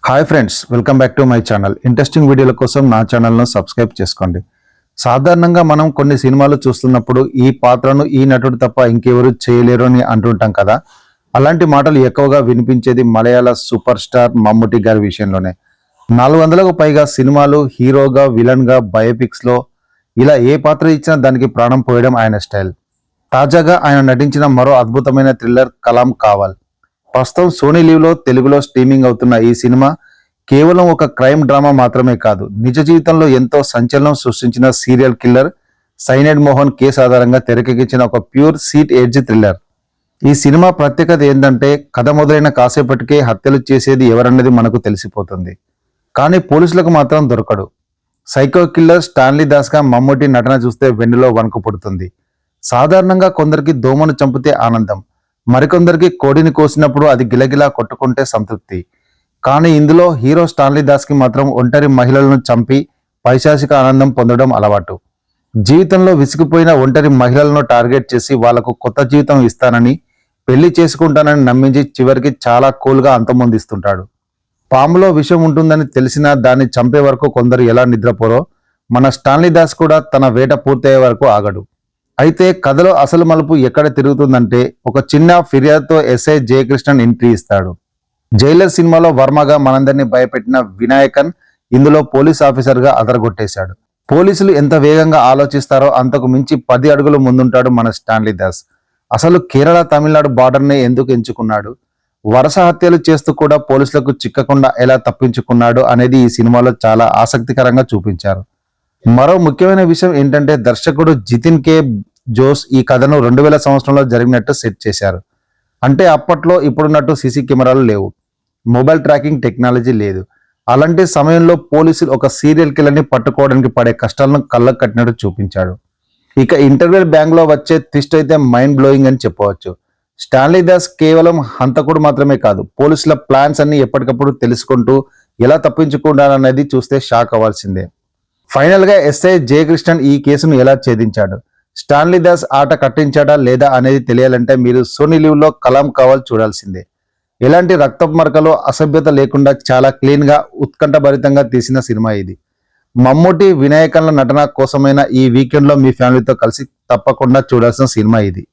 Hi friends, welcome back to my channel. Interesting వీడియోల కోసం నా ఛానల్ను సబ్స్క్రైబ్ చేసుకోండి. సాధారణంగా మనం కొన్ని సినిమాలు చూస్తున్నప్పుడు ఈ పాత్రను ఈ నటుడు తప్ప ఇంకెవరు చేయలేరు అని అంటుంటాం కదా. అలాంటి మాటలు ఎక్కువగా వినిపించేది మలయాళ సూపర్ స్టార్ మమ్ముటి గారి విషయంలోనే. 400కు పైగా సినిమాలు హీరోగా, విలన్గా, బయోపిక్స్లో ఇలా ఏ పాత్ర ఇచ్చినా దానికి ప్రాణం పోయడం ఆయన స్టైల్. తాజాగా ఆయన నటించిన మరో అద్భుతమైన థ్రిల్లర్ కలాం కావాల్. ప్రస్తుతం సోనీ లీవ్లో తెలుగులో స్ట్రీమింగ్ అవుతున్న ఈ సినిమా కేవలం ఒక క్రైమ్ డ్రామా మాత్రమే కాదు, నిజ జీవితంలో ఎంతో సంచలనం సృష్టించిన serial killer cyanide Mohan case ఆధారంగా తెరకెక్కించిన ఒక ప్యూర్ సీట్ ఎడ్జ్ థ్రిల్లర్. ఈ సినిమా ప్రత్యేకత ఏంటంటే కథ మొదలైన కాసేపటికే హత్యలు చేసేది ఎవరన్నది మనకు తెలిసిపోతుంది. కానీ పోలీసులకు మాత్రం దొరకడు. సైకో కిల్లర్ స్టాన్లీ దాస్గా మమ్ముటి నటన చూస్తే వెన్నులో వణుకు పుడుతుంది. సాధారణంగా కొందరికి దోమను చంపితే ఆనందం, మరికొందరికి కోడిని కోసినప్పుడు అది గిలగిలా కొట్టుకుంటే సంతృప్తి. కానీ ఇందులో హీరో స్టాన్లీ దాస్కి మాత్రం ఒంటరి మహిళలను చంపి పైశాచిక ఆనందం పొందడం అలవాటు. జీవితంలో విసిగిపోయిన ఒంటరి మహిళలను టార్గెట్ చేసి వాళ్లకు కొత్త జీవితం ఇస్తానని, పెళ్లి చేసుకుంటానని నమ్మించి చివరికి చాలా కూల్గా అంతమొందిస్తుంటాడు. పాములో విషం ఉంటుందని తెలిసినా దాన్ని చంపే వరకు కొందరు ఎలా నిద్రపోరో, మన స్టాన్లీ దాస్ కూడా తన వేట పూర్తయ్యే వరకు ఆగడు. అయితే కథలో అసలు మలుపు ఎక్కడ తిరుగుతుందంటే ఒక చిన్న ఫిర్యాదుతో ఎస్ఐ జయకృష్ణన్ ఎంట్రీ ఇస్తాడు. జైలర్ సినిమాలో వర్మగా మనందరినీ భయపెట్టిన వినాయకన్ ఇందులో పోలీస్ ఆఫీసర్గా అదరగొట్టేశాడు. పోలీసులు ఎంత వేగంగా ఆలోచిస్తారో అంతకు మించి 10 అడుగులు ముందుంటాడు మన స్టాన్లీ దాస్. అసలు కేరళ తమిళనాడు బార్డర్నే ఎందుకు ఎంచుకున్నాడు, వరుస హత్యలు చేస్తూ కూడా పోలీసులకు చిక్కకుండా ఎలా తప్పించుకున్నాడు అనేది ఈ సినిమాలో చాలా ఆసక్తికరంగా చూపించారు. మరో ముఖ్యమైన విషయం ఏంటంటే దర్శకుడు జితిన్ కే జోస్ ఈ కథను 2000 సంవత్సరంలో జరిగినట్టు సెట్ చేశారు. అంటే అప్పట్లో ఇప్పుడున్నట్టు సీసీ కెమెరాలు లేవు, మొబైల్ ట్రాకింగ్ టెక్నాలజీ లేదు. అలాంటి సమయంలో పోలీసులు ఒక సీరియల్ కిల్లర్ని పట్టుకోవడానికి పడే కష్టాలను కళ్ళకు కట్టినట్టు చూపించాడు. ఇక ఇంటర్వెల్ బ్యాంగ్లో వచ్చే ట్విస్ట్ అయితే మైండ్ బ్లోయింగ్ అని చెప్పవచ్చు. స్టాన్లీ దాస్ కేవలం హంతకుడు మాత్రమే కాదు, పోలీసుల ప్లాన్స్ అన్ని ఎప్పటికప్పుడు తెలుసుకుంటూ ఎలా తప్పించుకుంటారనేది చూస్తే షాక్ అవ్వాల్సిందే. ఫైనల్ గా ఎస్ఐ జయకృష్ణన్ ఈ కేసును ఎలా ఛేదించాడు, స్టాన్లీ దాస్ ఆట కట్టించాడా లేదా అనేది తెలియాలంటే మీరు సోనీ లీవ్ లో కలాం కావాల్ చూడాల్సిందే. ఎలాంటి రక్తపు మరకలు, అసభ్యత లేకుండా చాలా క్లీన్ గా ఉత్కంఠభరితంగా తీసిన సినిమా ఇది. మమ్ముటి, వినాయకన్ల నటన కోసమైన ఈ వీకెండ్ లో మీ ఫ్యామిలీతో కలిసి తప్పకుండా చూడాల్సిన సినిమా ఇది.